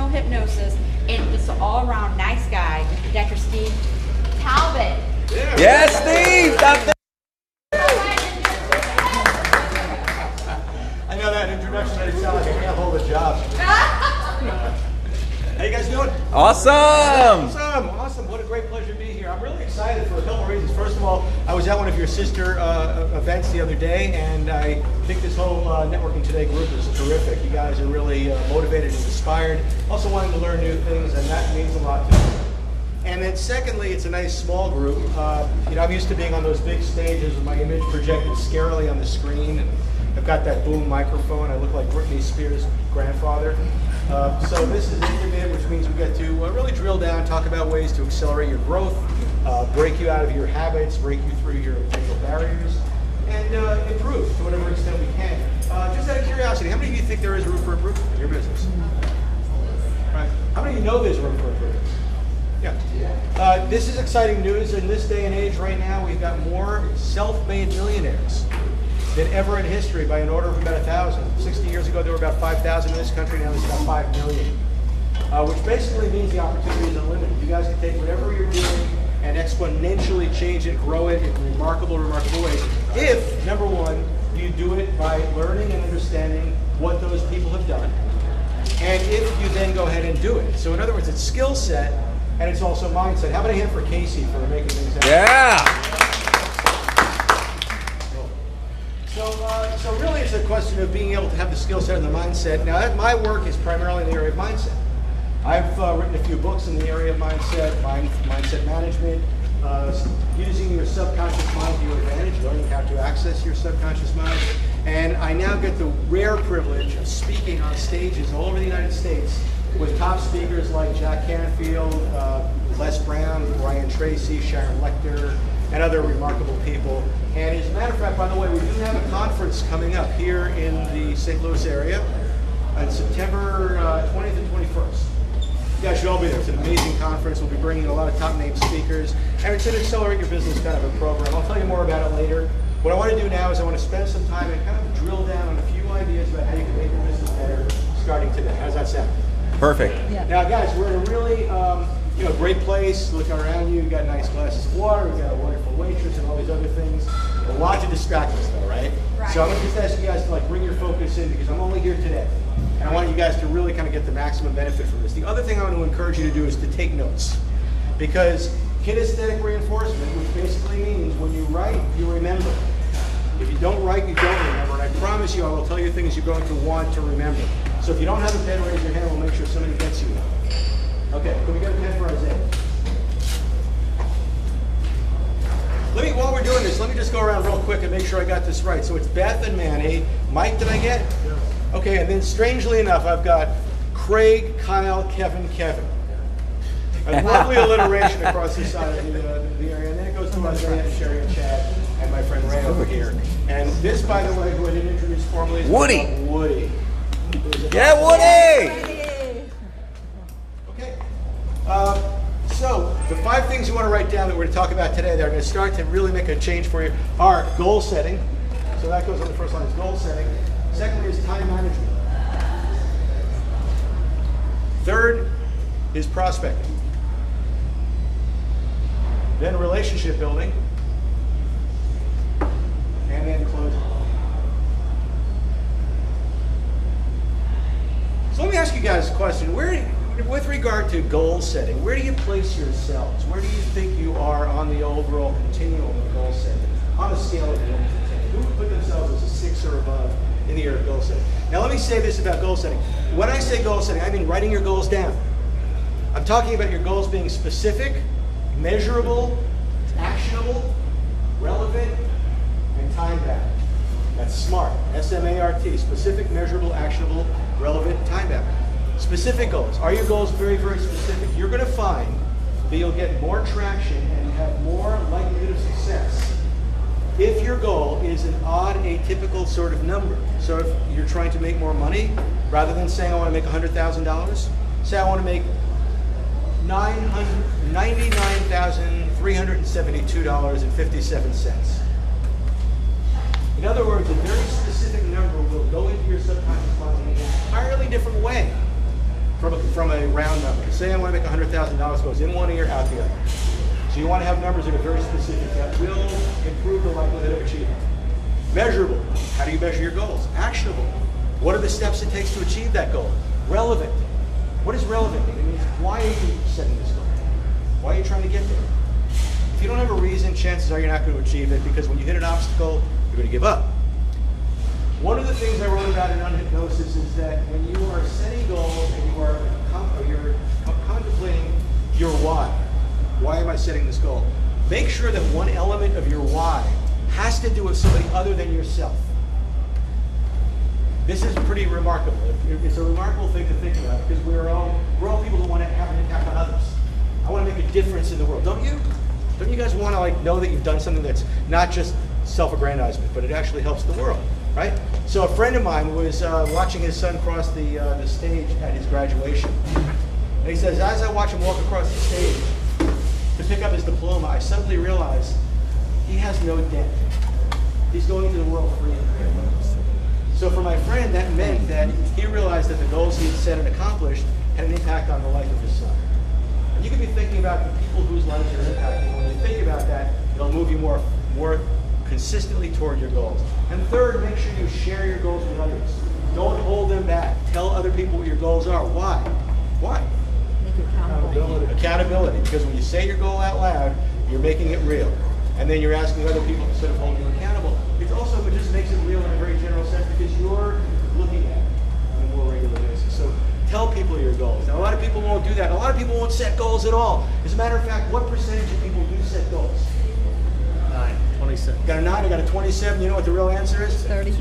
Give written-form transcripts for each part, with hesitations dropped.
professional hypnosis, and just an all-around nice guy, Dr. Steve Taubman. Yes, Steve! Stop there. I know that introduction made it sound like I can't hold a job. How you guys doing? Awesome! Awesome. What a great pleasure to be here. I'm really excited for a couple of reasons. First of all, I was at one of your sister events the other day, and I think this whole Networking Today group is terrific. You guys are really motivated and inspired. Also wanting to learn new things, and that means a lot to me. And then secondly, it's a nice small group. I'm used to being on those big stages with my image projected scarily on the screen. And I've got that boom microphone. I look like Britney Spears' grandfather. So this is intimate, which means we get to really drill down, talk about ways to accelerate your growth, break you out of your habits, break you through your potential barriers, and improve to whatever extent we can. Just out of curiosity, how many of you think there is room for improvement in your business? Right. How many of you know there's room for improvement? Yeah. This is exciting news. In this day and age right now, we've got more self-made millionaires than ever in history by an order of about 1,000. 60 years ago, there were about 5,000 in this country. Now there's about 5 million, which basically means the opportunity is unlimited. You guys can take whatever you're doing and exponentially change it, grow it in remarkable, remarkable ways. If, number one, you do it by learning and understanding what those people have done, and if you then go ahead and do it. So in other words, it's skill set, and it's also mindset. How about a hand for Casey for making things happen? Yeah! So really it's a question of being able to have the skill set and the mindset. Now my work is primarily in the area of mindset. I've written a few books in the area of mindset, mindset management, using your subconscious mind to your advantage, learning how to access your subconscious mind. And I now get the rare privilege of speaking on stages all over the United States with top speakers like Jack Canfield, Les Brown, Brian Tracy, Sharon Lechter, and other remarkable people. And as a matter of fact, by the way, we do have a conference coming up here in the St. Louis area on September 20th and 21st. You guys should all be there. It's an amazing conference. We'll be bringing a lot of top name speakers, and it's an accelerate your business kind of a program. I'll tell you more about it later. What I want to do now is I want to spend some time and kind of drill down on a few ideas about how you can make your business better starting today. How's that sound? Perfect. Yeah. Now, guys, we're in a really great place. Look around you. You've got nice glasses of water. We've got a wonderful waitress and all these other things. A lot to distract us, though, right? So I'm going to just ask you guys to bring your focus in, because I'm only here today. And I want you guys to really kind of get the maximum benefit from this. The other thing I want to encourage you to do is to take notes. Because kinesthetic reinforcement, which basically means when you write, you remember. If you don't write, you don't remember. And I promise you, I will tell you things you're going to want to remember. So if you don't have a pen, raise your hand. We'll make sure somebody gets you one. Okay, can we get a pen for Isaiah? While we're doing this, let me just go around real quick and make sure I got this right. So it's Beth and Manny. Mike, did I get? Yeah. Okay, and then strangely enough, I've got Craig, Kyle, Kevin. A lovely alliteration across the side of the area. And then it goes to Isaiah and Sherry and Chad and my friend Ray over here. And this, by the way, who I didn't introduce formally, is Woody. Woody. Yeah, Woody! Okay. So the 5 things you want to write down that we're going to talk about today that are going to start to really make a change for you are goal setting. So that goes on the first line, is goal setting. Secondly is time management. Third is prospecting. Then relationship building. And then closing. So let me ask you guys a question. With regard to goal setting, where do you place yourselves? Where do you think you are on the overall continuum of goal setting? On a scale of 1 to 10. Who would put themselves as a 6 or above in the area of goal setting? Now let me say this about goal setting. When I say goal setting, I mean writing your goals down. I'm talking about your goals being specific, measurable, actionable, relevant, and time-bound. That's SMART, S-M-A-R-T, specific, measurable, actionable, relevant, time-bound. Specific goals. Are your goals very, very specific? You're going to find that you'll get more traction and have more likelihood of success if your goal is an odd, atypical sort of number. So if you're trying to make more money, rather than saying I want to make $100,000, say I want to make $99,372.57. In other words, a very specific number will go into your subconscious mind in an entirely different way from from a round number. Say I want to make $100,000, goes in one ear, out the other. So you want to have numbers that are very specific that will improve the likelihood of achievement. Measurable. How do you measure your goals? Actionable. What are the steps it takes to achieve that goal? Relevant. What is relevant? It means, why are you setting this goal? Why are you trying to get there? If you don't have a reason, chances are you're not going to achieve it, because when you hit an obstacle, you're going to give up. One of the things I wrote about in Unhypnosis is that when you are setting goals and you're contemplating your why am I setting this goal? Make sure that one element of your why has to do with somebody other than yourself. This is pretty remarkable. It's a remarkable thing to think about, because we're all people who want to have an impact on others. I want to make a difference in the world, don't you? Don't you guys want to know that you've done something that's not just self-aggrandizement, but it actually helps the world, right? So a friend of mine was watching his son cross the stage at his graduation. And he says, as I watch him walk across the stage to pick up his diploma, I suddenly realized he has no debt. He's going into the world free and clear. So for my friend, that meant that he realized that the goals he had set and accomplished had an impact on the life of his son. And you can be thinking about the people whose lives you're impacting. When you think about that, it'll move you more consistently toward your goals. And third, make sure you share your goals with others. Don't hold them back. Tell other people what your goals are. Why? Why? Make it accountable. Accountability. Because when you say your goal out loud, you're making it real. And then you're asking other people instead of holding you accountable. It just makes it real in a very general sense, because you're looking at it on a more regular basis. So tell people your goals. Now, a lot of people won't do that. A lot of people won't set goals at all. As a matter of fact, what percentage of people do set goals? 27. Got a 9, I got a 27. You know what the real answer is? 30. 3.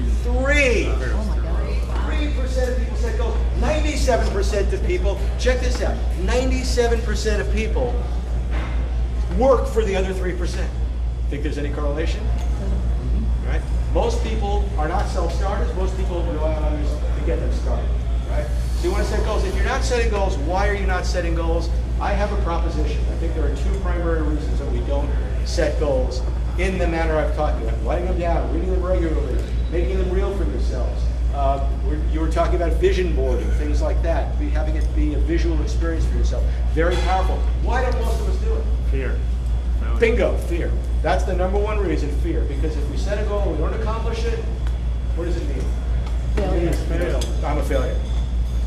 Oh my God. 3% of people set goals. 97% of people, check this out, 97% of people work for the other 3%. Think there's any correlation? Right? Most people are not self-starters. Most people rely on others to get them started. Right? So you want to set goals. If you're not setting goals, why are you not setting goals? I have a proposition. I think there are 2 primary reasons that we don't set goals in the manner I've talked about. Writing them down, reading them regularly, making them real for yourselves. You were talking about vision boarding, things like that. Having it be a visual experience for yourself. Very powerful. Why don't most of us do it? Fear. Bingo, fear. That's the number 1 reason, fear. Because if we set a goal and we don't accomplish it, what does it mean? Failure. I'm a failure.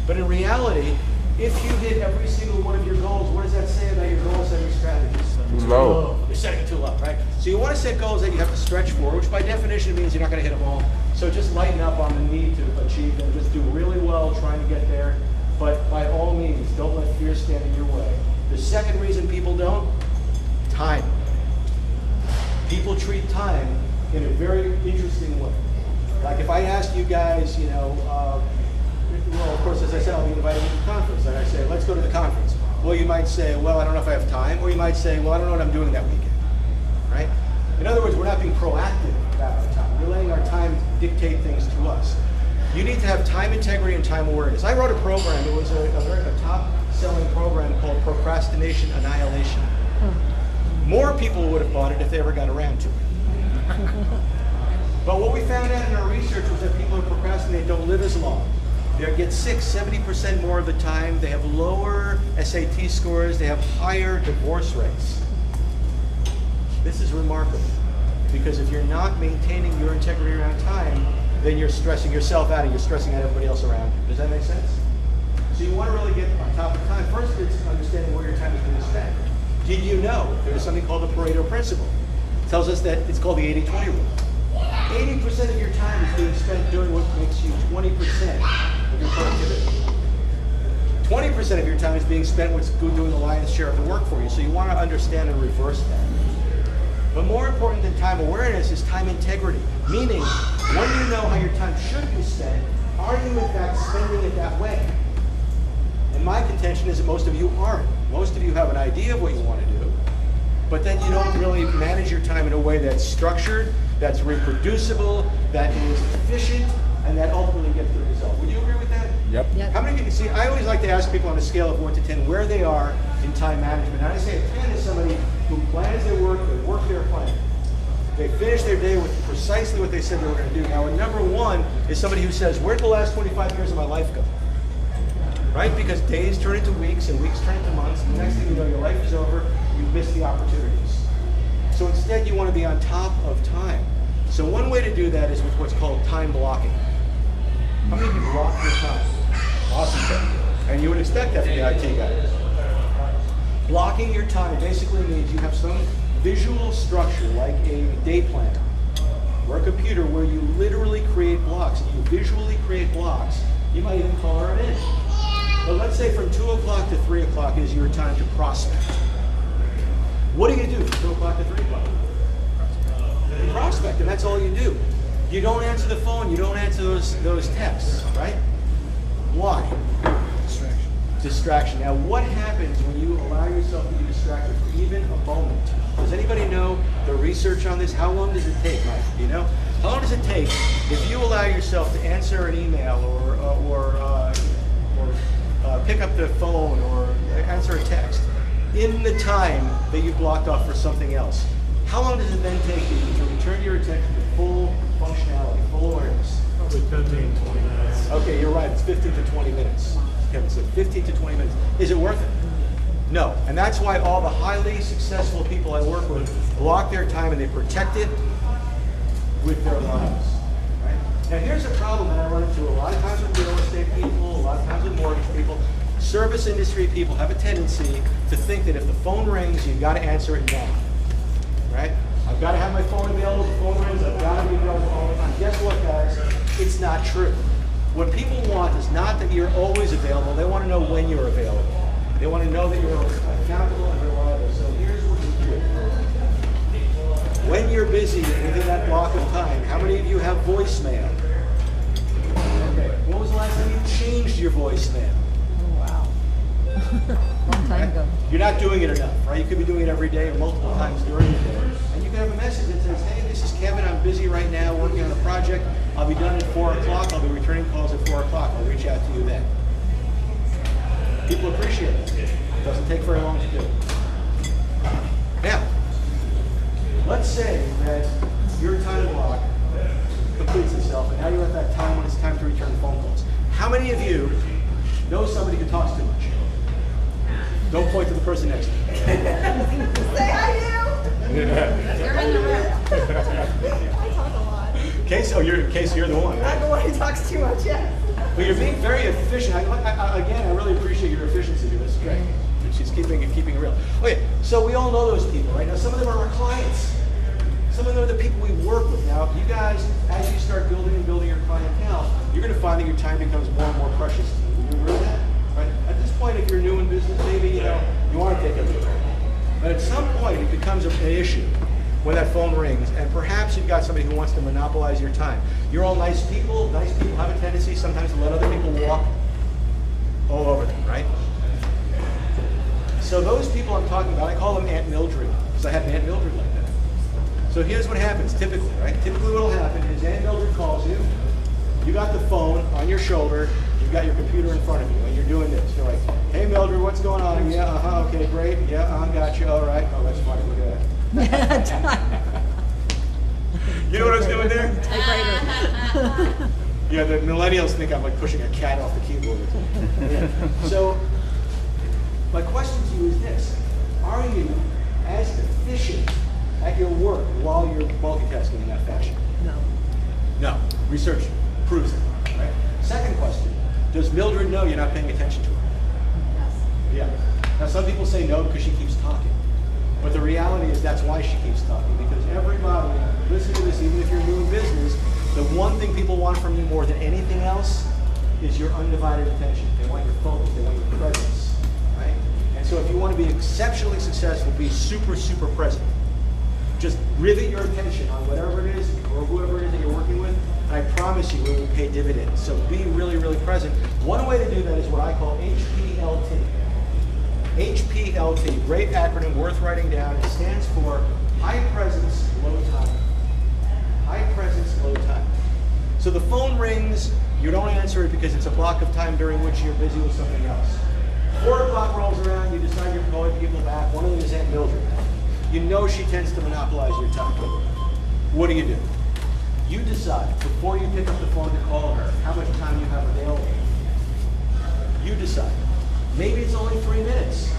But in reality, if you hit every single one of your goals, what does that say about your goal setting strategies? Low. You're setting it too low, right? So you want to set goals that you have to stretch for, which by definition means you're not going to hit them all. So just lighten up on the need to achieve them. Just do really well trying to get there. But by all means, don't let fear stand in your way. The second reason people don't, time. People treat time in a very interesting way. Like if I asked you guys, well, of course, as I said, I'll be invited to the conference. And I say, let's go to the conference. Well, you might say, well, I don't know if I have time. Or you might say, well, I don't know what I'm doing that weekend. Right? In other words, we're not being proactive about our time. We're letting our time dictate things to us. You need to have time integrity and time awareness. I wrote a program. It was a top-selling program called Procrastination Annihilation. More people would have bought it if they ever got around to it. But what we found out in our research was that people who procrastinate don't live as long. They get sick 70% more of the time. They have lower SAT scores. They have higher divorce rates. This is remarkable, because if you're not maintaining your integrity around time, then you're stressing yourself out and you're stressing out everybody else around you. Does that make sense? So you want to really get on top of time. First, it's understanding where your time is being spent. Did you know there's something called the Pareto principle? It tells us that it's called the 80-20 rule. 80% of your time is being spent doing what makes you 20% of your productivity. 20% of your time is being spent what's doing the lion's share of the work for you. So you want to understand and reverse that. But more important than time awareness is time integrity. Meaning, when you know how your time should be spent, are you in fact spending it that way? And my contention is that most of you aren't. Most of you have an idea of what you want to do, but then you don't really manage your time in a way that's structured, that's reproducible, that is efficient, and that ultimately gets the result. Would you agree with that? Yep. How many of you see, I always like to ask people on a scale of 1 to 10 where they are in time management. And I say a 10 is somebody who plans their work, they work their plan. They finish their day with precisely what they said they were going to do. Now, a number 1 is somebody who says, where'd the last 25 years of my life go? right? Because days turn into weeks and weeks turn into months, and the next thing you know, your life is over, you've missed the opportunities. So instead, you want to be on top of time. So one way to do that is with what's called time blocking. How many of you block your time? Awesome. And you would expect that from the IT guy. Blocking your time basically means you have some visual structure, like a day planner or a computer, where you literally create blocks. If you visually create blocks, you might even color it in. But let's say from 2 o'clock to 3 o'clock is your time to prospect. What do you do from 2 o'clock to 3 o'clock? You prospect, and that's all you do. You don't answer the phone, you don't answer those texts, right? Why? Distraction. Now, what happens when you allow yourself to be distracted for even a moment? Does anybody know the research on this? How long does it take, Mike? Do you know? How long does it take if you allow yourself to answer an email or pick up the phone or answer a text in the time that you blocked off for something else? How long does it then take you to return your attention to full functionality, full awareness? Probably 15, 20 minutes. Okay, you're right. It's 15 to 20 minutes. Kevin said 15 to 20 minutes. Is it worth it? No. And that's why all the highly successful people I work with block their time and they protect it with their lives. Right? Now here's a problem that I run into a lot of times with real estate people, a lot of times with mortgage people. Service industry people have a tendency to think that if the phone rings, you've got to answer it now. Right? I've got to have my phone available. The phone rings. I've got to be available all the time. Guess what, guys? It's not true. What people want is not that you're always available. They want to know when you're available. They want to know that you're accountable and reliable. So here's what you do. When you're busy within that block of time, how many of you have voicemail? Okay. When was the last time you changed your voicemail? Long time ago. You're not doing it enough, right? You could be doing it every day or multiple times during the day. And you can have a message that says, hey, this is Kevin. I'm busy right now working on a project. I'll be done at 4 o'clock. I'll be returning calls at 4 o'clock. I'll reach out to you then. People appreciate it. It doesn't take very long to do. Now, let's say that your time block completes itself, and now you're at that time when it's time to return phone calls. How many of you know somebody who talks too much? Don't point to the person next to you. Say I do. You're in the room. I talk a lot. Casey, you're the one. I'm Right? the one who talks too much, yes. But you're being very efficient. I really appreciate your efficiency here. That's great. She's keeping it real. Okay, so we all know those people, right? Now, some of them are our clients. Some of them are the people we work with. Now, you guys, as you start building your clientele, you're going to find that your time becomes more and more precious to you. Would you agree with that? Right? At this point, if you're new in business, maybe you want to take a look. But at some point, it becomes an issue when that phone rings, and perhaps you've got somebody who wants to monopolize your time. You're all nice people. Nice people have a tendency sometimes to let other people walk all over them, right? So those people I'm talking about, I call them Aunt Mildred, because I had an Aunt Mildred like that. So here's what happens typically, right? Typically what will happen is Aunt Mildred calls you, you got the phone on your shoulder, you've got your computer in front of you, and you're doing this. You're like, hey Mildred, what's going on? Yeah, okay, great. Yeah, got you, all right. Oh, that's funny, look at that. You know what I was doing there? Typewriter. Yeah, the millennials think I'm like pushing a cat off the keyboard. So, my question to you is this. Are you as efficient at your work while you're multitasking in that fashion? No. No. Research proves it. Right? Second question. Does Mildred know you're not paying attention to her? Yeah. Now, some people say no because she keeps talking. But the reality is that's why she keeps talking. Because everybody, listen to this, even if you're new in business, the one thing people want from you more than anything else is your undivided attention. They want your focus. They want your presence. Right? And so if you want to be exceptionally successful, be super, super present. Just rivet your attention on whatever it is or whoever it is that you're working with, and I promise you it will pay dividends. So be really, really present. One way to do that is what I call HPLT. HPLT, great acronym, worth writing down. It stands for high presence, low time. High presence, low time. So the phone rings, you don't answer it because it's a block of time during which you're busy with something else. 4 o'clock rolls around, you decide you're going to give them back. One of them is Aunt Mildred. You know she tends to monopolize your time. What do? You decide, before you pick up the phone to call her, how much time you have available. You decide. Maybe it's only 3 minutes.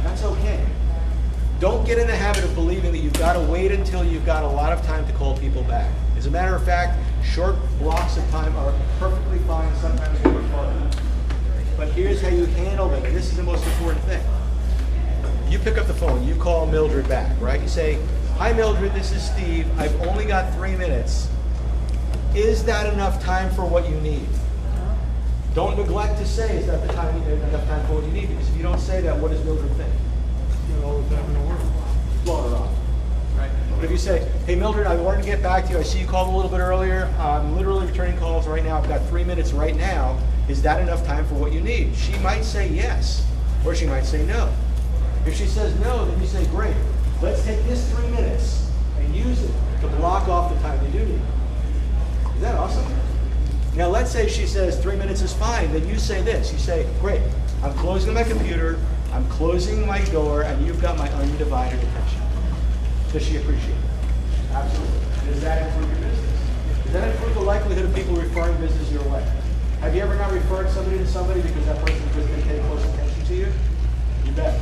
That's okay. Don't get in the habit of believing that you've got to wait until you've got a lot of time to call people back. As a matter of fact, short blocks of time are perfectly fine, sometimes over far. But here's how you handle them, and this is the most important thing. You pick up the phone, you call Mildred back, right? You say, "Hi Mildred, this is Steve. I've only got 3 minutes. Is that enough time for what you need?" Don't neglect to say, "Is that enough time for what you need?" Because if you don't say that, what does Mildred think? Got all the time in the world. Blow her off, right? But if you say, "Hey Mildred, I wanted to get back to you. I see you called a little bit earlier. I'm literally returning calls right now. I've got 3 minutes right now. Is that enough time for what you need?" She might say yes, or she might say no. If she says no, then you say, "Great. Let's take this 3 minutes and use it to block off the time you do need." Is that awesome? Now let's say she says 3 minutes is fine. Then you say this. You say, "Great. I'm closing my computer. I'm closing my door, and you've got my undivided attention." Does she appreciate it? Absolutely. Does that improve your business? Does that improve the likelihood of people referring business your way? Have you ever not referred somebody to somebody because that person just didn't pay close attention to you? You bet.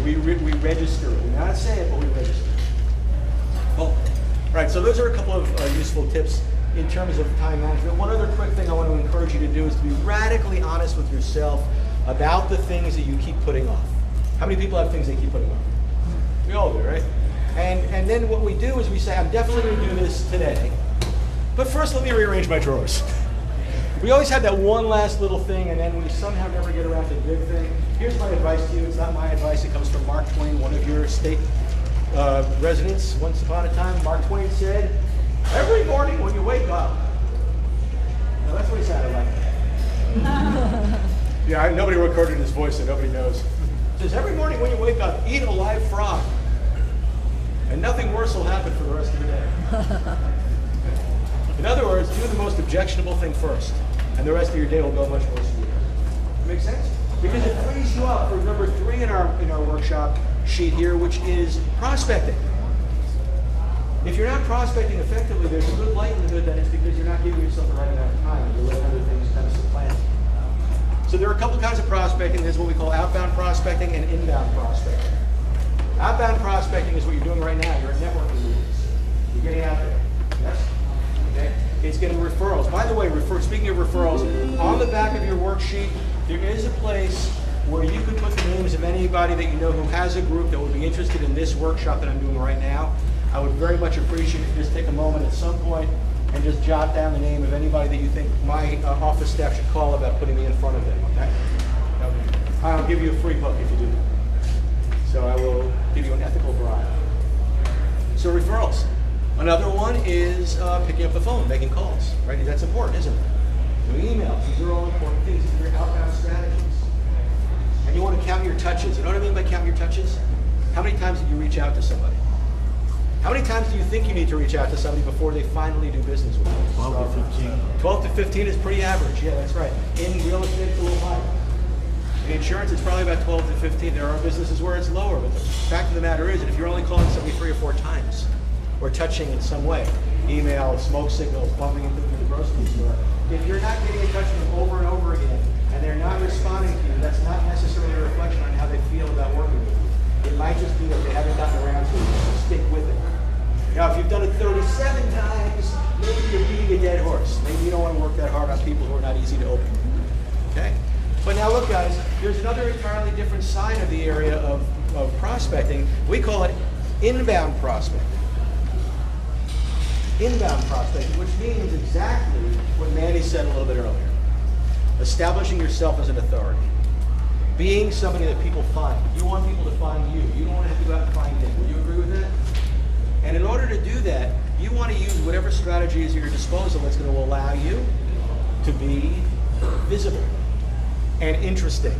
We register it. We not say it, but we register it. Well, all right, so those are a couple of useful tips in terms of time management. One other quick thing I want to encourage you to do is to be radically honest with yourself about the things that you keep putting off. How many people have things they keep putting off? We all do, right? And then what we do is we say, "I'm definitely going to do this today, but first let me rearrange my drawers." We always have that one last little thing, and then we somehow never get around to the big thing. Here's my advice to you. It's not my advice. It comes from Mark Twain, one of your state residents. Once upon a time, Mark Twain said, "Every morning when you wake up." Now that's what he sounded like. Yeah, nobody recorded his voice, so nobody knows. It says, "Every morning when you wake up, eat a live frog, and nothing worse will happen for the rest of the day." In other words, do the most objectionable thing first, and the rest of your day will go much more smoothly. Make sense? Because it frees you up for number 3 in our workshop sheet here, which is prospecting. If you're not prospecting effectively, there's a good likelihood that it's because you're not giving yourself the right amount of time, and you're letting other things kind of supplant. So there are a couple kinds of prospecting. There's what we call outbound prospecting and inbound prospecting. Outbound prospecting is what you're doing right now. You're networking meetings. You're getting out there. Yes? Okay? It's getting referrals. By the way, speaking of referrals, on the back of your worksheet, there is a place where you can put the names of anybody that you know who has a group that would be interested in this workshop that I'm doing right now. I would very much appreciate if you just take a moment at some point and just jot down the name of anybody that you think my office staff should call about putting me in front of them, okay? I'll give you a free book if you do that. So I will give you an ethical bribe. So referrals. Another one is picking up the phone, making calls, right? That's important, isn't it? Doing emails. These are all important things. These are outbound strategies. And you want to count your touches. You know what I mean by count your touches? How many times did you reach out to somebody? How many times do you think you need to reach out to somebody before they finally do business with you? 12 to 15. 12 to 15 is pretty average. Yeah, that's right. In real estate, it's a little higher. In insurance, it's probably about 12 to 15. There are businesses where it's lower, but the fact of the matter is that if you're only calling somebody 3 or 4 times, or touching in some way, email, smoke signals, bumping into them in the grocery store, if you're not getting in touch with them over and over again, and they're not responding to you, that's not necessarily a reflection on how they feel about working with you. It might just be that they haven't gotten around to it, so stick with it. Now, if you've done it 37 times, maybe you're beating a dead horse. Maybe you don't want to work that hard on people who are not easy to open. Okay? But now look, guys, there's another entirely different side of the area of prospecting. We call it inbound prospecting. Inbound prospecting, which means exactly what Mandy said a little bit earlier. Establishing yourself as an authority. Being somebody that people find. You want people to find you. You don't want to have to go out and find them. Would you agree with that? And in order to do that, you want to use whatever strategy is at your disposal that's going to allow you to be visible and interesting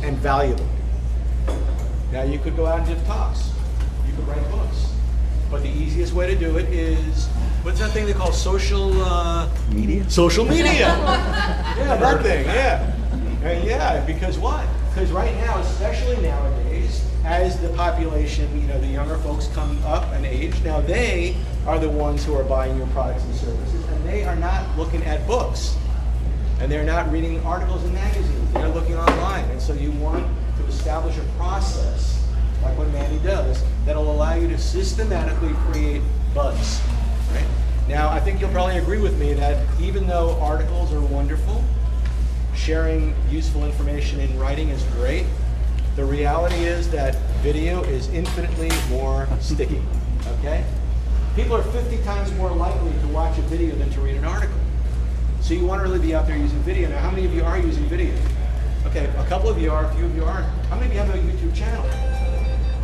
and valuable. Now, you could go out and give talks. You could write books. But the easiest way to do it is, what's that thing they call social Media? Social media. Yeah, that thing, yeah. Yeah, because why? Because right now, especially nowadays, as the population, the younger folks come up in age, now they are the ones who are buying your products and services, and they are not looking at books. And they're not reading articles in magazines. They're looking online. And so you want to establish a process, like what Mandy does, that'll allow you to systematically create buzz. Right? Now, I think you'll probably agree with me that even though articles are wonderful, sharing useful information in writing is great, the reality is that video is infinitely more sticky, okay? People are 50 times more likely to watch a video than to read an article. So you want to really be out there using video. Now, how many of you are using video? Okay, a couple of you are, a few of you aren't. How many of you have a YouTube channel?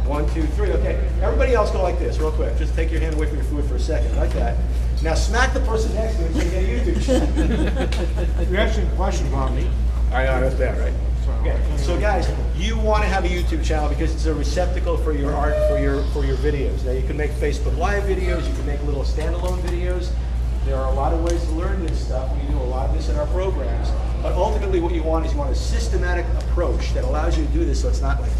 1, 2, 3, okay. Everybody else go like this, real quick. Just take your hand away from your food for a second, like that. Now smack the person next to you and say, get a YouTube channel. You're asking a question about me. I know, that's bad, right? Okay, so guys, you want to have a YouTube channel because it's a receptacle for your art, for your videos. Now you can make Facebook Live videos, you can make little standalone videos. There are a lot of ways to learn this stuff. We do a lot of this in our programs. But ultimately what you want is you want a systematic approach that allows you to do this so it's not like,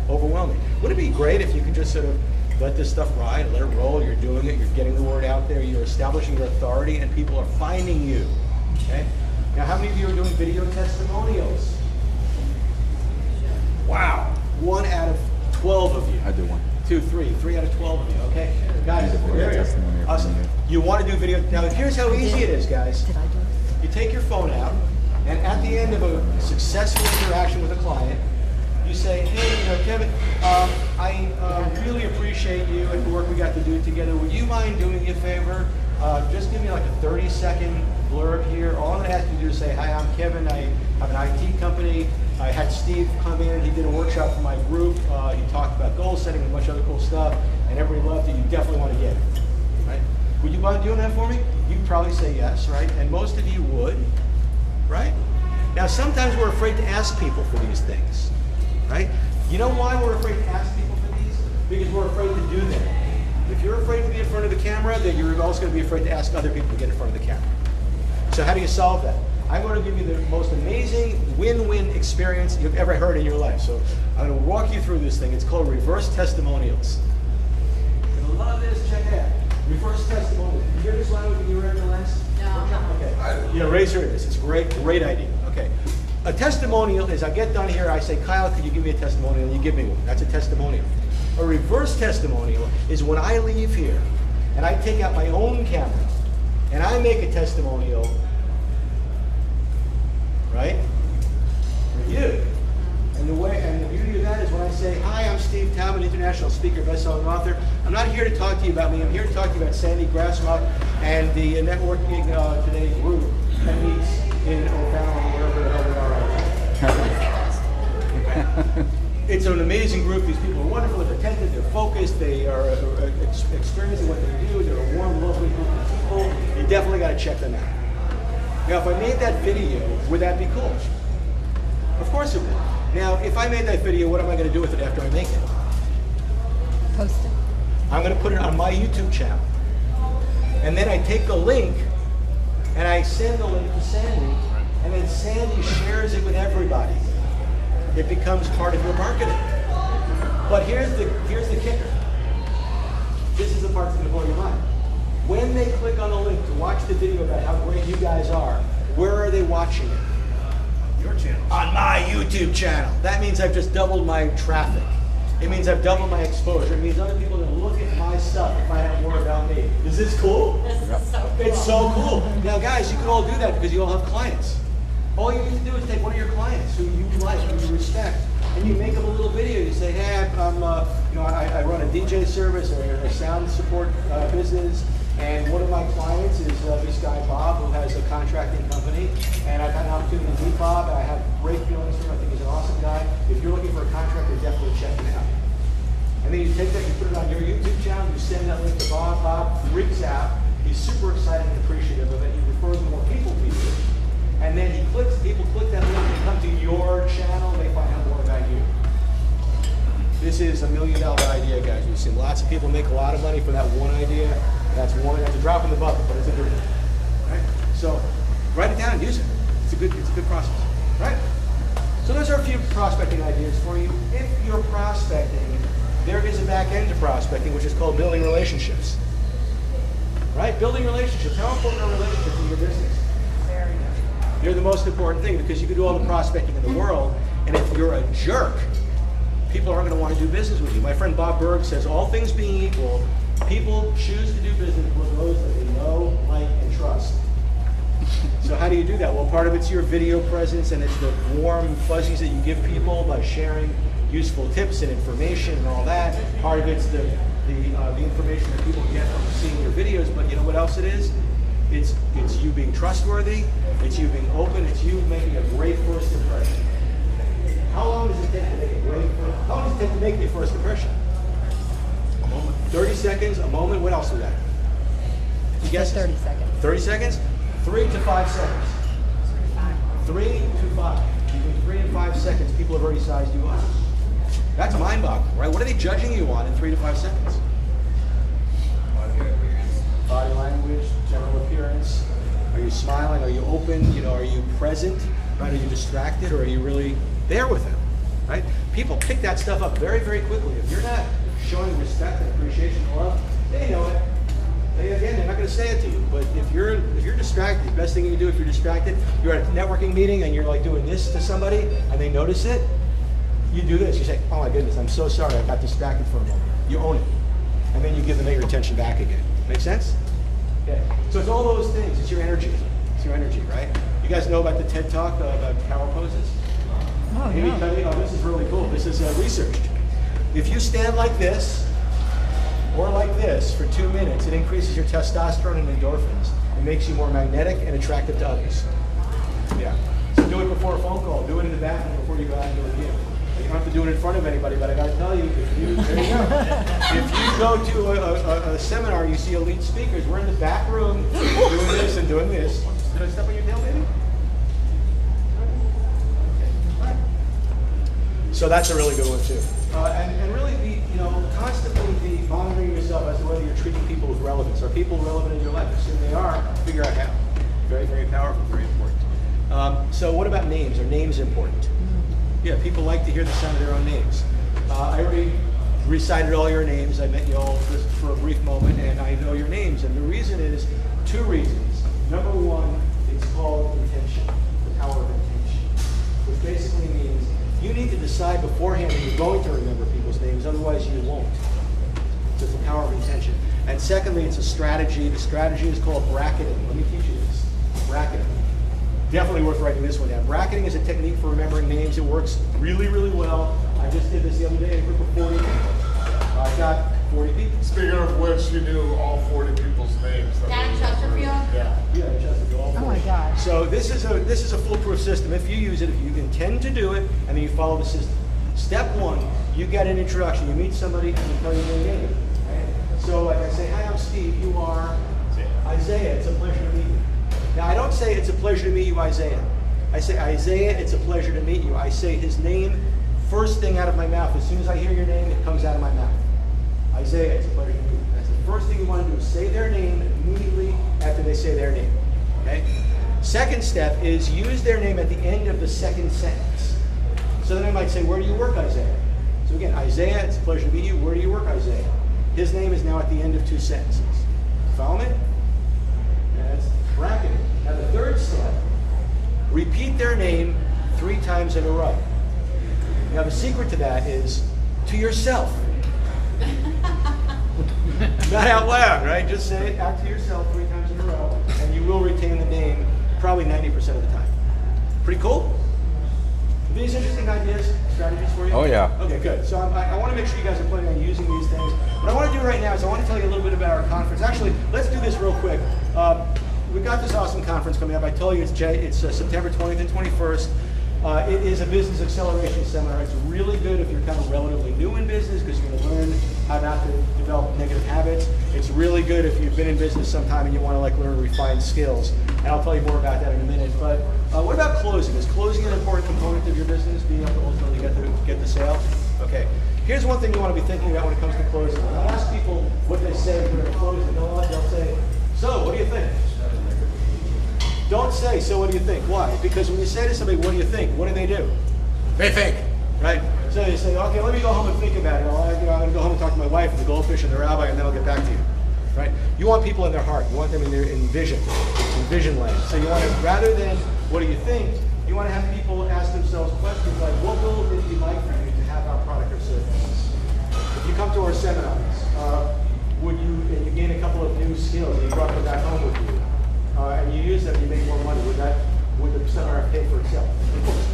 overwhelming. Wouldn't it be great if you could just sort of let this stuff ride, let it roll, you're doing it, you're getting the word out there, you're establishing your authority, and people are finding you, okay? Now, how many of you are doing video testimonials? Wow, 1 out of 12 of you. I do one. 2, 3, 3 out of 12 of you, okay? Guys, Video there you go. testimonial. Awesome. You want to do video, now here's how easy it is, guys. You take your phone out, and at the end of a successful interaction with a client, you say, hey, Kevin, I really appreciate you and the work we got to do together. Would you mind doing me a favor? Just give me like a 30-second blurb here. All I'm going to ask you to do is say, hi, I'm Kevin. I have an IT company. I had Steve come in. He did a workshop for my group. He talked about goal setting and a bunch of other cool stuff, and everybody loved it. You definitely want to get it. Right? Would you mind doing that for me? You'd probably say yes, right? And most of you would, right? Now, sometimes we're afraid to ask people for these things. Right? You know why we're afraid to ask people for these? Because we're afraid to do them. If you're afraid to be in front of the camera, then you're also going to be afraid to ask other people to get in front of the camera. So how do you solve that? I'm going to give you the most amazing win-win experience you've ever heard in your life. So I'm going to walk you through this thing. It's called reverse testimonials. You're going to love this. Check it out. Reverse testimonials. You hear this language when you were in the lens? No. Okay. Yeah, raise your ears. It's a great idea. Okay. A testimonial is I get done here, I say, Kyle, could you give me a testimonial? And you give me one. That's a testimonial. A reverse testimonial is when I leave here and I take out my own camera and I make a testimonial, right, for you. And the beauty of that is when I say, hi, I'm Steve Taubman, international speaker, best-selling author. I'm not here to talk to you about me. I'm here to talk to you about Sandy Grassmuck and the networking today group that meets in O'Fallon, wherever the hell we are right now. It's an amazing group. These people are wonderful, they're attentive, they're focused, they are experiencing what they do, they're a warm, lovely group of people. You definitely got to check them out. Now, if I made that video, would that be cool? Of course it would. Now, if I made that video, what am I going to do with it after I make it? Post it. I'm going to put it on my YouTube channel. And then I take the link and I send the link to Sandy, and then Sandy shares it with everybody. It becomes part of your marketing. But here's the kicker. This is the part that's going to blow your mind. When they click on the link to watch the video about how great you guys are, where are they watching it? Your channel. On my YouTube channel. That means I've just doubled my traffic. It means I've doubled my exposure. It means other people are going to look at my stuff and find out more about me. Is this cool? This is so cool. It's so cool. Now, guys, you can all do that because you all have clients. All you need to do is take one of your clients who you like, who you respect, and you make them a little video. You say, hey, I run a DJ service or a sound support business, and one of my clients is this guy Bob, who has a contracting company, and I've had an opportunity to meet Bob, and I have great feelings for him. I think he's an awesome guy. If you're looking for a contractor, definitely check him out. And then you take that, you put it on your YouTube channel, you send that link to Bob. Bob freaks out. He's super excited and appreciative of it. He refers more people to you. And then people click that link and come to your channel, and they find out more about you. This is $1 million idea, guys. We've seen lots of people make a lot of money for that one idea. That's a drop in the bucket, but it's a good one. Right? So write it down and use it. It's a good process. Right? So those are a few prospecting ideas for you. If you're prospecting, there is a back end to prospecting, which is called building relationships. Right? Building relationships. How important are relationships in your business? Very good. They're the most important thing because you can do all the prospecting in the world, and if you're a jerk, people aren't going to want to do business with you. My friend Bob Berg says, all things being equal, people choose to do business with those that they know, like, and trust. So how do you do that? Well, part of it's your video presence, and it's the warm fuzzies that you give people by sharing useful tips and information and all that. Part of it's the information that people get from seeing your videos, but you know what else it is? It's you being trustworthy, it's you being open, it's you making a great first impression. How long does it take to make a great first? How long does it take to make a first impression? A moment. 30 seconds, a moment. What else is that? You guess? 30 seconds. 30 seconds? 3 to 5 seconds. 3 to 5. Between 3 and 5 seconds, people have already sized you up. That's mind-boggling, right? What are they judging you on in 3 to 5 seconds? Body language, general appearance. Are you smiling? Are you open? You know, are you present? Right? Are you distracted, or are you really there with them? Right? People pick that stuff up very, very quickly. If you're not showing respect and appreciation and love, they know it. Again, they're not going to say it to you. But if you're distracted, the best thing you can do if you're distracted, you're at a networking meeting and you're like doing this to somebody, and they notice it. You do this. You say, "Oh my goodness, I'm so sorry. I got distracted for a moment." You own it, and then you give them your attention back again. Make sense? Okay. So it's all those things. It's your energy. It's your energy, right? You guys know about the TED Talk about power poses? Oh, Maybe yeah. tell you, oh, this is really cool. This is researched. If you stand like this or like this for 2 minutes, it increases your testosterone and endorphins. It makes you more magnetic and attractive to others. Yeah. So do it before a phone call. Do it in the bathroom before you go out and do it again. You don't have to do it in front of anybody, but I got to tell you, there you go. If you go to a seminar, you see elite speakers. We're in the back room doing this and doing this. Did I step on your tail, baby? So that's a really good one too. And really constantly be monitoring yourself as to whether you're treating people with relevance. Are people relevant in your life? Assume they are, figure out how. Very, very powerful, very important. So what about names? Are names important? Yeah, people like to hear the sound of their own names. I already recited all your names. I met you all just for a brief moment, and I know your names. And the reason is 2 reasons. Number one, it's called intention, the power of intention, which basically means you need to decide beforehand that you're going to remember people's names, otherwise you won't. So it's the power of intention. And secondly, it's a strategy. The strategy is called bracketing. Let me teach you this. Bracketing. Definitely worth writing this one down. Bracketing is a technique for remembering names. It works really, really well. I just did this the other day in a group of 40 people. I got 40 people. Speaking of which, you knew all 40 people's names. Down in Chesterfield? Yeah. Yeah, Chesterfield, all Oh my 40. gosh. So this is a foolproof system. If you use it, if you intend to do it, and then you follow the system. Step 1, you get an introduction. You meet somebody and you tell you their name. Right? So like I say, "Hi, I'm Steve. You are Isaiah. It's a pleasure to meet you." Now I don't say "It's a pleasure to meet you, Isaiah." I say, "Isaiah, it's a pleasure to meet you." I say his name first thing out of my mouth. As soon as I hear your name, it comes out of my mouth. Isaiah, it's a pleasure to meet you. That's the first thing you want to do, is say their name immediately after they say their name. Okay? Second step is use their name at the end of the second sentence. So then I might say, "Where do you work, Isaiah?" So again, "Isaiah, it's a pleasure to meet you. Where do you work, Isaiah?" His name is now at the end of 2 sentences. Follow me? That's bracketing. Now the third step, repeat their name 3 times in a row. Now the secret to that is to yourself. Not out loud, right? Just say it out to yourself 3 times in a row, and you will retain the name probably 90% of the time. Pretty cool? Are these interesting ideas, strategies for you? Oh, yeah. Okay, good. So I want to make sure you guys are planning on using these things. What I want to do right now is I want to tell you a little bit about our conference. Actually, let's do this real quick. We've got this awesome conference coming up. I told you it's September 20th and 21st. It is a business acceleration seminar. It's really good if you're kind of relatively new in business because you're going to learn how not to develop negative habits. It's really good if you've been in business sometime and you want to learn refined skills. And I'll tell you more about that in a minute. But what about closing? Is closing an important component of your business, being able to ultimately get the sale? Okay. Here's one thing you want to be thinking about when it comes to closing. When I ask people what they say when they're closing, they'll say, "So, what do you think?" Don't say, "So what do you think?" Why? Because when you say to somebody, "What do you think?" what do? They think, right? So you say, "Okay, let me go home and think about it. I'm going to go home and talk to my wife and the goldfish and the rabbi, and then I'll get back to you." Right? You want people in their heart. You want them in vision land. So you want to, rather than what do you think? You want to have people ask themselves questions like, what will it be like for you to have our product or service? If you come to our seminars, would you, and you gain a couple of new skills, and you brought them back home with you, and you use them, you make more money, would the seminar pay for itself? Of course.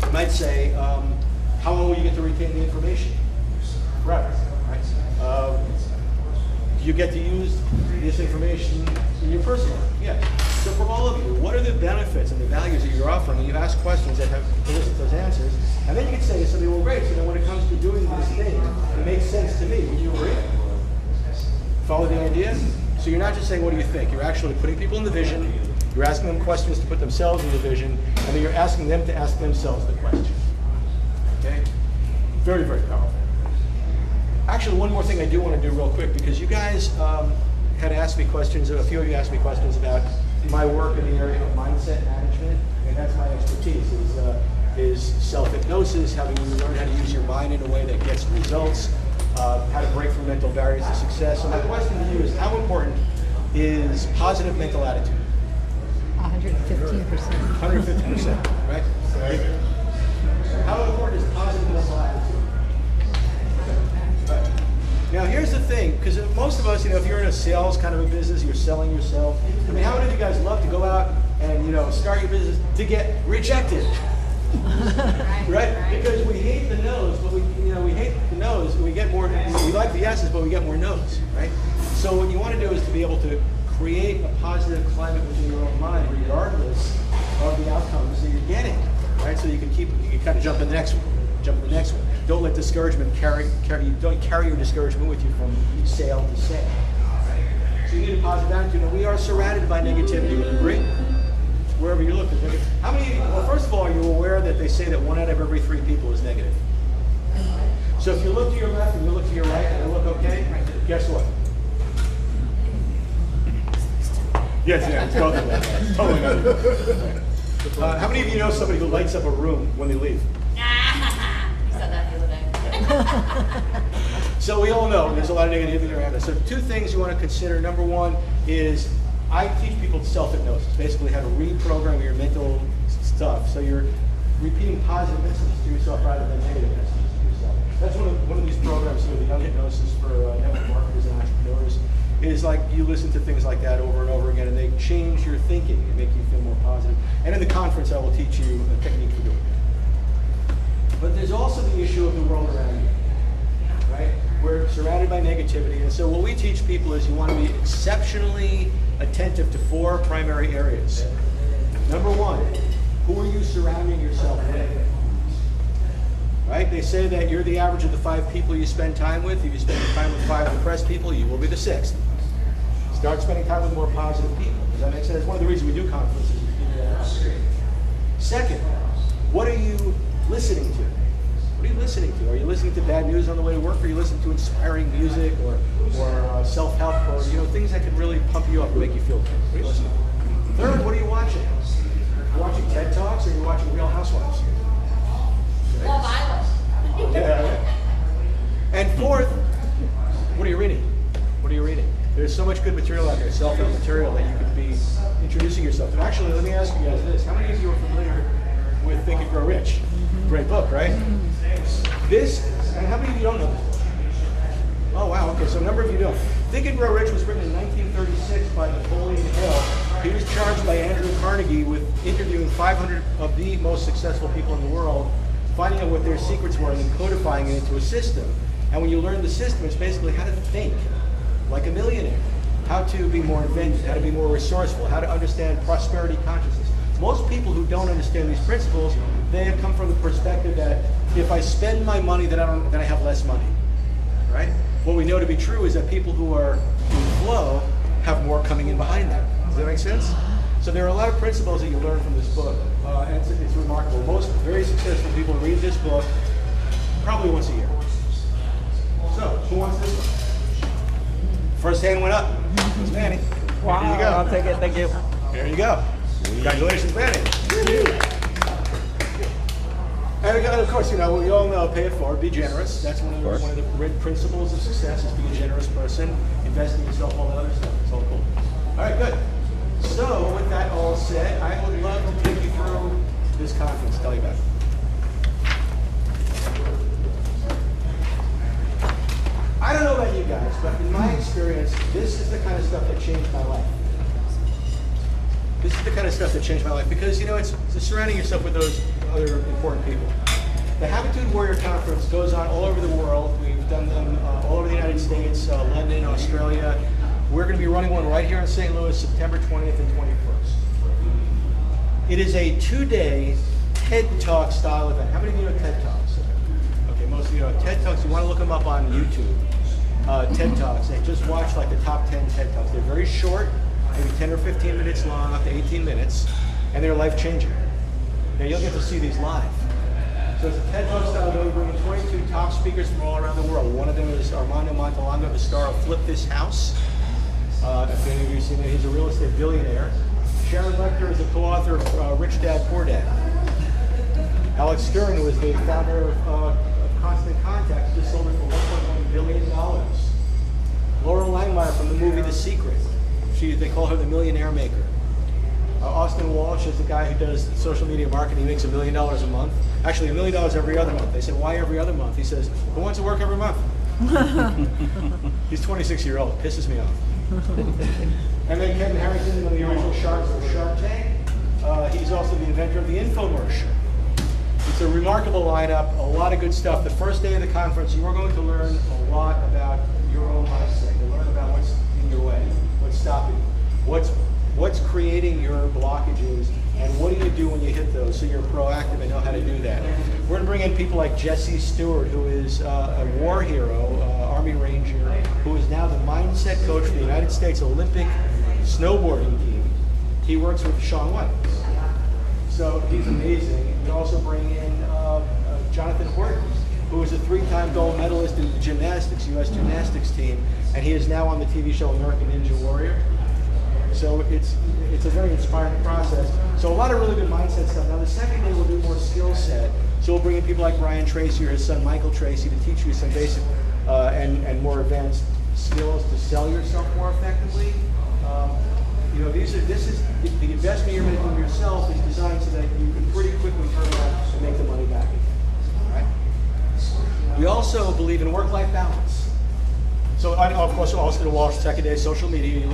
You might say, how long will you get to retain the information? Forever, right? Do you get to use this information in your personal life? Yeah. So for all of you, what are the benefits and the values that you're offering? And you ask questions that have elicit those answers, and then you can say to somebody, well, great, so then when it comes to doing this thing, it makes sense to me. Would you agree? Follow the idea? So you're not just saying, what do you think? You're actually putting people in the vision, you're asking them questions to put themselves in the vision, and then you're asking them to ask themselves the question. Okay? Very, very powerful. Actually, one more thing I do want to do real quick, because you guys had asked me questions, a few of you asked me questions about my work in the area of mindset management, and that's my expertise, is self-hypnosis, having you learn how to use your mind in a way that gets results, how to break through mental barriers to success. So my question to you is, how important is positive mental attitude? 115%. 150%, right? How important is positive mental attitude? Right. Now here's the thing, because most of us, if you're in a sales kind of a business, you're selling yourself. I mean, how many of you guys love to go out and start your business to get rejected? Right? Because we hate the no's, but we hate the no's. We get more. We like the yeses, but we get more no's, right? So what you want to do is to be able to create a positive climate within your own mind, regardless of the outcomes that you're getting, right? So you can kind of jump in the next one. Don't let discouragement don't carry your discouragement with you from sale to sale. Right? So you need a positive attitude. And we are surrounded by negativity. Would you agree? Wherever you look, there's negative. How many? Well, first of all, are you aware that they say that 1 out of every 3 people is negative? So if you look to your left and you look to your right and they look okay, guess what? Yes, yeah, it's both of them. It's totally negative. How many of you know somebody who lights up a room when they leave? You said that the other day. So we all know there's a lot of negativity around us. So 2 things you want to consider. Number 1 is I teach people self-hypnosis, basically how to reprogram your mental stuff. So you're repeating positive messages to yourself rather than negative messages to yourself. That's one of these programs here, the Young Hypnosis for network marketers and entrepreneurs, is like you listen to things like that over and over again, and they change your thinking and make you feel more positive. And in the conference, I will teach you a technique for doing it. But there's also the issue of the world around you, right? We're surrounded by negativity, and so what we teach people is you want to be exceptionally attentive to 4 primary areas. Number 1, who are you surrounding yourself with? Right? They say that you're the average of the 5 people you spend time with. If you spend time with 5 depressed people, you will be the 6th. Start spending time with more positive people. Does that make sense? That's one of the reasons we do conferences. Second, what are you listening to? What are you listening to? Are you listening to bad news on the way to work? Or are you listening to inspiring music or self-help or things that can really pump you up and make you feel good? What are you listening to? Third, what are you watching? Are you watching TED Talks or are you watching Real Housewives? Love Island. Yeah. And fourth, what are you reading? What are you reading? There's so much good material out there, self-help material that you could be introducing yourself to. Actually, let me ask you guys this. How many of you are familiar with Think and Grow Rich? Great book, right? And how many of you don't know this book? Oh, wow, okay, so a number of you don't. Think and Grow Rich was written in 1936 by Napoleon Hill. He was charged by Andrew Carnegie with interviewing 500 of the most successful people in the world, finding out what their secrets were, and then codifying it into a system. And when you learn the system, it's basically how to think like a millionaire, how to be more inventive, how to be more resourceful, how to understand prosperity consciousness. Most people who don't understand these principles, they have come from the perspective that if I spend my money, then I have less money, right? What we know to be true is that people who are in flow have more coming in behind them. Does that make sense? So there are a lot of principles that you learn from this book, and it's remarkable. Most very successful people read this book probably once a year. So, who wants this one? First hand went up. It's Manny. Wow, Here you go. I'll take it. Thank you. There you go. Congratulations, Manny. And of course, we all know, pay it forward, be generous. That's one of the principles of success is being a generous person, invest in yourself, all that other stuff. It's all cool. All right, good. So with that all said, I would love to take you through this conference. Tell you about it. I don't know about you guys, but in my experience, this is the kind of stuff that changed my life. This is the kind of stuff that changed my life because, you know, it's surrounding yourself with those other important people. The Habitude Warrior Conference goes on all over the world. We've done them all over the United States, London, Australia. We're going to be running one right here in St. Louis, September 20th and 21st. It is a 2-day TED Talk style event. How many of you know TED Talks? Okay, most of you know TED Talks. You want to look them up on YouTube. TED Talks. They just watch like the top 10 TED Talks. They're very short, maybe 10 or 15 minutes long, up to 18 minutes, and they're life-changing. Now you'll get to see these live. So it's a TED Talk style event. We're bringing 22 top speakers from all around the world. One of them is Armando Montalongo, the star of Flip This House. If any of you have seen it, he's a real estate billionaire. Sharon Lechter is a co-author of Rich Dad, Poor Dad. Alex Stern, who is the founder of Constant Contact, just sold it for $1.1 billion. Laura Langmeyer from the movie The Secret. They call her the millionaire maker. Austin Walsh is the guy who does social media marketing. He makes $1 million a month. Actually, $1 million every other month. They said, why every other month? He says, who wants to work every month? He's 26-year-old. Pisses me off. And then Kevin Harrington, one of the original sharks of Shark Tank. He's also the inventor of the infomercial. It's a remarkable lineup, a lot of good stuff. The first day of the conference, you are going to learn a lot about your own mindset. You'll learn about what's in your way, what's stopping you, what's creating your blockages, and what do you do when you hit those so you're proactive and know how to do that. We're going to bring in people like Jesse Stewart, who is a war hero, Army Ranger, who is now the mindset coach for the United States Olympic snowboarding team. He works with Shaun White. So he's amazing. We also bring in Jonathan Horton, who is a 3-time gold medalist in the gymnastics, U.S. gymnastics team, and he is now on the TV show American Ninja Warrior. So it's a very inspiring process. So a lot of really good mindset stuff. Now the second day we'll do more skill set. So we'll bring in people like Brian Tracy or his son Michael Tracy to teach you some basic and more advanced skills to sell yourself more effectively. You know, this is the investment you're making in yourself is designed so that you can pretty quickly turn around and make the money back again. Right? We also believe in work-life balance. So, of course, also the Walsh second day social media. You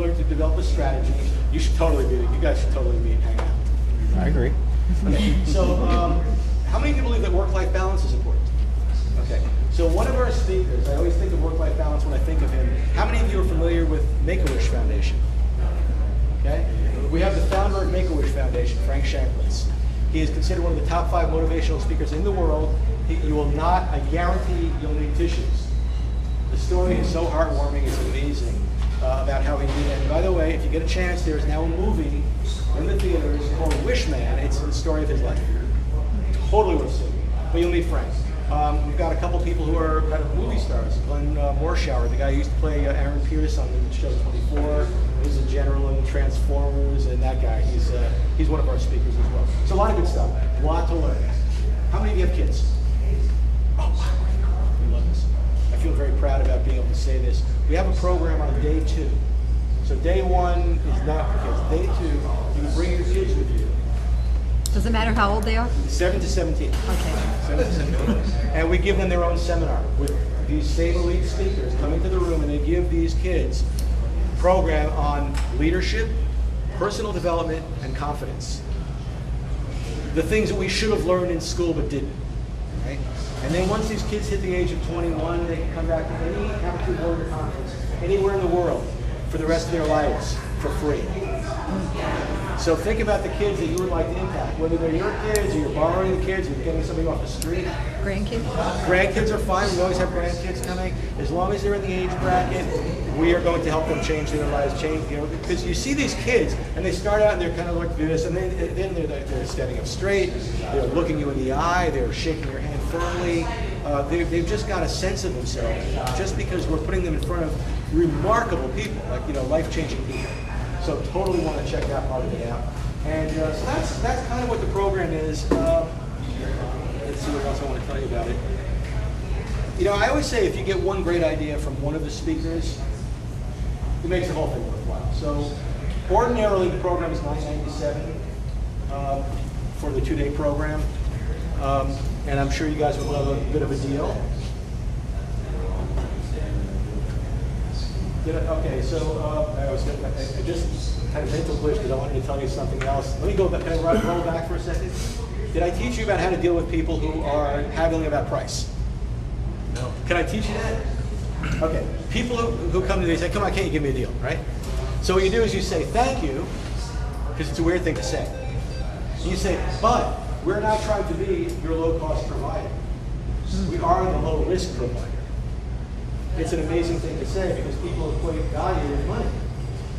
learn to develop a strategy. You should totally be. You guys should totally be and hang out. I agree. Okay. So, how many of you believe that work-life balance is important? Okay. So one of our speakers, I always think of work-life balance when I think of him. How many of you are familiar with Make-A-Wish Foundation? Okay. We have the founder of Make-A-Wish Foundation, Frank Shanklitz. He is considered one of the top 5 motivational speakers in the world. You will not, I guarantee, you'll need tissues. The story is so heartwarming, it's amazing about how he did it. And by the way, if you get a chance, there is now a movie in the theaters called Wishman. It's the story of his life. Totally worth seeing. But you'll meet Frank. We've got a couple people who are kind of movie stars. Glenn Morshower, the guy who used to play Aaron Pierce on the show 24. He's a general in Transformers, and that guy, he's one of our speakers as well. So a lot of good stuff. A lot to learn. How many of you have kids? Oh, wow. We love this. I feel very proud about being able to say this. We have a program on day 2. So day 1 is not for kids. Day 2, you can bring your kids with you. Does it matter how old they are? 7 to 17. Okay. 7 to 17. And we give them their own seminar with these same elite speakers coming to the room, and they give these kids a program on leadership, personal development, and confidence. The things that we should have learned in school but didn't. Right? And then once these kids hit the age of 21, they can come back to any Habitude Warrior conference anywhere in the world for the rest of their lives for free. So think about the kids that you would like to impact, whether they're your kids or you're borrowing the kids or you're getting somebody off the street. Grandkids? Grandkids are fine. We always have grandkids coming. As long as they're in the age bracket, we are going to help them change their lives, because you see these kids and they start out and they're kind of like this, and then they're standing up straight, they're looking you in the eye, they're shaking your hand firmly. They've just got a sense of themselves just because we're putting them in front of remarkable people, like life-changing people. So totally want to check that part of it out. And so that's kind of what the program is. Let's see what else I want to tell you about it. I always say if you get one great idea from one of the speakers, it makes the whole thing worthwhile. So Ordinarily, the program is $997 for the 2-day program, and I'm sure you guys would love a bit of a deal. Okay, so I just had a mental glitch because I wanted to tell you something else. Let me go back. Can I roll back for a second? Did I teach you about how to deal with people who are haggling about price? No. Can I teach you that? Okay. People who come to me and say, "Come on, can't you give me a deal?" Right? So what you do is you say, "Thank you," because it's a weird thing to say. And you say, "But we're not trying to be your low-cost provider. We are the low-risk provider." It's an amazing thing to say because people equate value with money.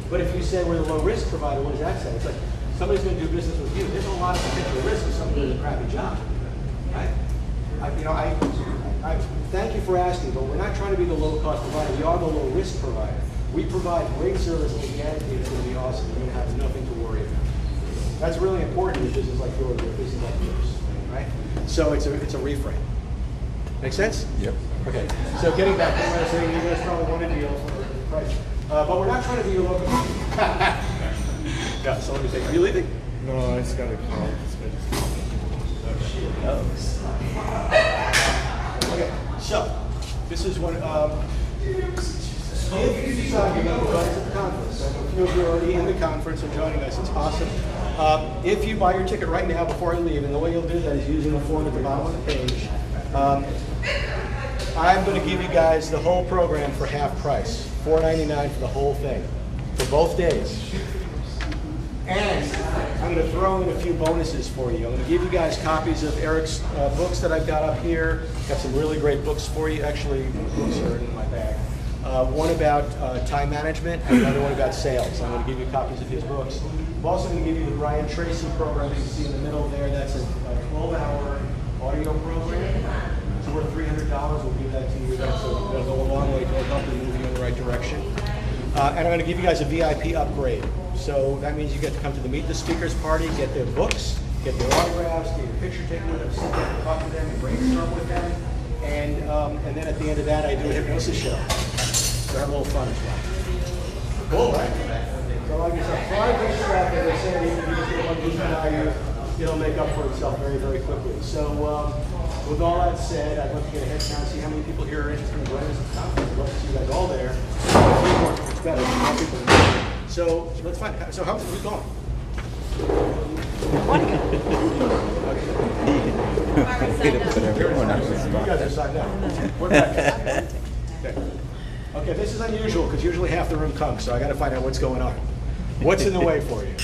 But if you say we're the low-risk provider, what does that say? It's like somebody's going to do business with you. There's a lot of potential risk if somebody does a crappy job, right? I thank you for asking, but we're not trying to be the low-cost provider. We are the low-risk provider. We provide great service and we guarantee it's going to be awesome. You're going to have nothing to worry about. That's really important in a business like yours or a business like yours, right? So it's a reframe. Make sense? Yep. Okay. So getting back to what I was saying, you guys probably want a deal for the price. But we're not trying to be your local. Yeah, so let me think. Are you leaving? No, I just got to call. Okay. So this is what. If you decide you're going to go to the conference, and a few of you are already in the conference and joining us, it's awesome. If you buy your ticket right now before you leave, and the way you'll do that is using the form at the bottom of the page, I'm going to give you guys the whole program for half price, $4.99 for the whole thing, for both days. And I'm going to throw in a few bonuses for you. I'm going to give you guys copies of Eric's books that I've got up here. Got some really great books for you. Actually, books are in my bag. One about time management and another one about sales. I'm going to give you copies of his books. I'm also going to give you the Brian Tracy program that you see in the middle there. That's a 12-hour audio program. It's worth $300. We'll give that to you. That'll go a long way to help you move you in the right direction. And I'm going to give you guys a VIP upgrade. So that means you get to come to the Meet the Speakers party, get their books, get their autographs, get your picture taken with them, sit down and talk to them and brainstorm with them. And then at the end of that, I do a hypnosis show. So have a little fun as well. Cool, right? So like I said, 5 days after they say if you just get one boost value, it'll make up for itself very, very quickly. So with all that said, I'd love to get a head count, see how many people here are interested in joining us at the conference. I'd love to see you guys all there. It's better, more people. So let's find. So who's going? You guys are signed up. We're back. Okay, this is unusual because usually half the room comes, so I got to find out what's going on. What's in the way for you?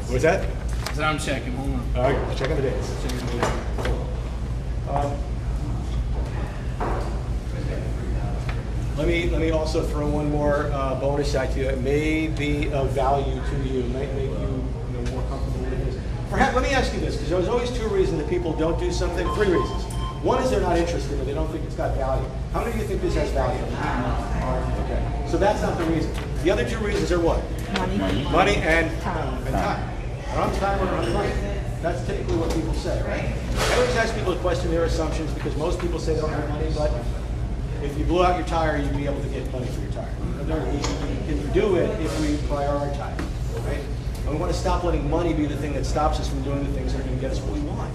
What's that? So I'm checking. Hold on. All right, checking the dates. Let me also throw one more bonus at you. It may be of value to you. It might make you more comfortable with this. Perhaps, let me ask you this, because there's always 2 reasons that people don't do something. 3 reasons. One is they're not interested or they don't think it's got value. How many of you think this has value? Okay. So that's not the reason. The other 2 reasons are what? Money and time. And time. I don't have time or I don't have money. That's typically what people say, right? I always ask people to question their assumptions because most people say they don't have money, but if you blew out your tire, you'd be able to get money for your tire. If you do it, if we prioritize, right? And we want to stop letting money be the thing that stops us from doing the things that are going to get us what we want.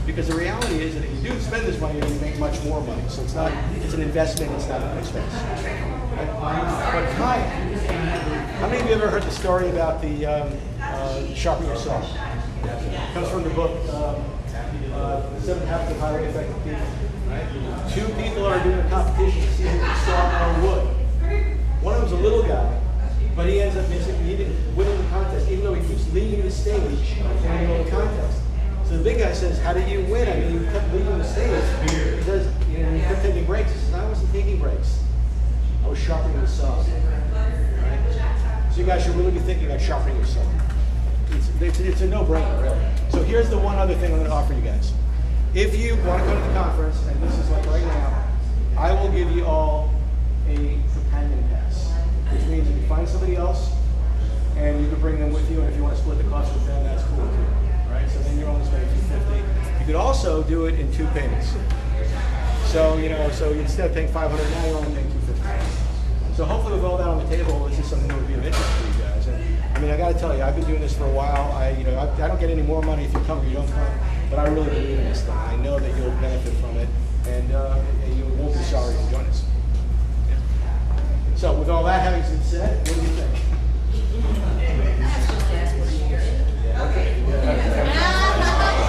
Because the reality is that if you do spend this money, you're going to make much more money. So it's an investment, it's not an expense. Right? But time. How many of you ever heard the story about the sharpen your saw? It comes from the book, The 7 Habits of Highly Effective People. Right? 2 people are doing a competition to see who can saw more wood. One of them's a little guy, but he ends up winning the contest, even though he keeps leaving the stage in the middle of the contest. So the big guy says, "How did you win? I mean, you kept leaving the stage." He says, "You kept taking breaks." He says, "I wasn't taking breaks. I was sharpening the saw." Right? So you guys should really be thinking about sharpening your saw. It's a no-brainer, really. So here's the one other thing I'm going to offer you guys. If you want to come to the conference, and this is like right now, I will give you all a companion pass, which means you can find somebody else, and you can bring them with you, and if you want to split the cost with them, that's cool too. Right? So then you're only spending $250. You could also do it in 2 payments. So so instead of paying $500 now, you're only paying $250. So hopefully with all that on the table, this is something that would be of interest to you guys. And I mean, I got to tell you, I've been doing this for a while. I don't get any more money if you come or you don't come, but I really believe in this thing. I know that you'll benefit from it, and you won't be sorry to join us. Yeah. So with all that having been said, what do you think?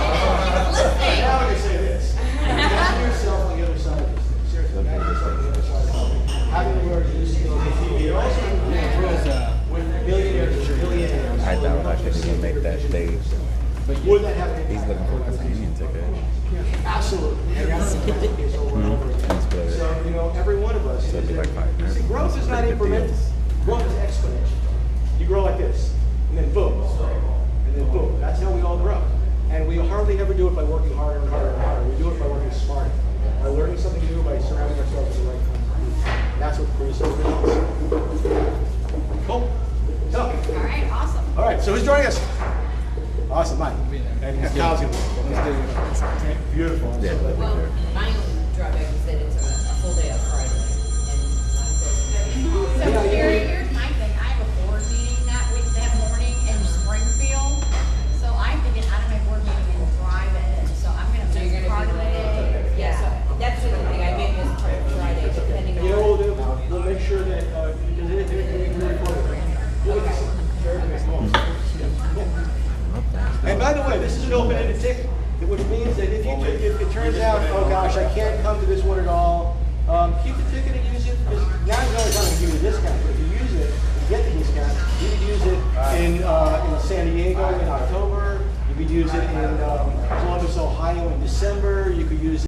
Now I can say this. Imagine yourself on the other side of this thing. Seriously, imagine yourself on the other side of this thing. Having learned these skills in TV, you're also with millionaires. I doubt I could even make that stage. Would that have an He's impact? looking for a Union ticket. Absolutely. And that's the case over and over again. That's good. So, every one of us. So it'd be like 5 minutes. See, growth is not Pretty good incremental. deals. Growth is exponential. You grow like this, and then boom, and then boom. That's how we all grow. And we hardly ever do it by working harder and harder and harder. We do it by working smarter, by learning something new, by surrounding ourselves with the right kind of people. And that's what creates those results. Cool. So, All right, awesome. all right, so who's joining us? Awesome, Mike. And Kyle's going to be. Beautiful. I'm so glad you're Well, here. my only drawback is that it's a full day on Friday. So here's my thing. I have a board meeting that morning in Springfield. So I'm thinking out of my board meeting and drive in. So I'm gonna So you're miss gonna part be of the late? day. Yeah, so that's the only thing, I may miss part of Friday, depending You know on. what we'll do? We'll make sure that, because it can be recorded. We'll get this shared with us. And by the way, this is an open-ended ticket, which means that if it turns out, oh gosh, I can't come to this one at all, keep the ticket and use it, because now is the only time I can give you a discount, but if you use it, you get the discount, you could use it in San Diego in October, you could use it in Columbus, Ohio in December, you could use it